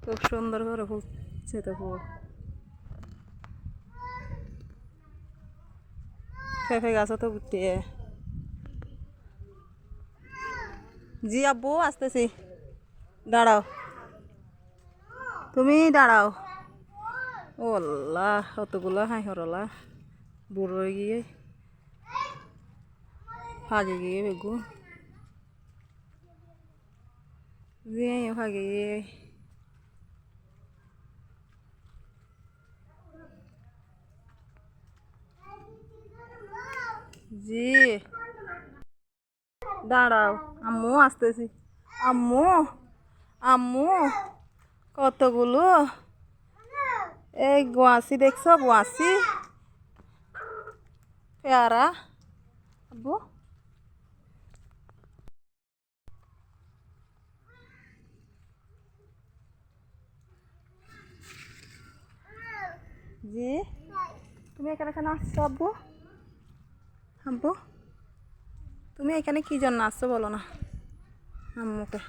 খুব সুন্দর করে ফুটছে তো ফুল। পেঁপে গাছও তো উঠে। জি আব্বু আসতেছি, দাঁড়াও, তুমি দাঁড়াও। ও আল্লাহ, কতগুলো হাই হরলা বুড়ো গিয়ে ভাগে গিয়ে বেগু ভাগে গিয়ে জি দাঁড়াও, আম্মু আসতেছি। আম্মু, আম্মু, কতগুলো এই গোয়াসি দেখছো? গোয়াসি পেয়ারা আব্বু। জি তুমি এখানে কেন আসছো আব্বু? আব্বু তুমি এখানে কি জন্য আসছো বলো না আম্মুকে।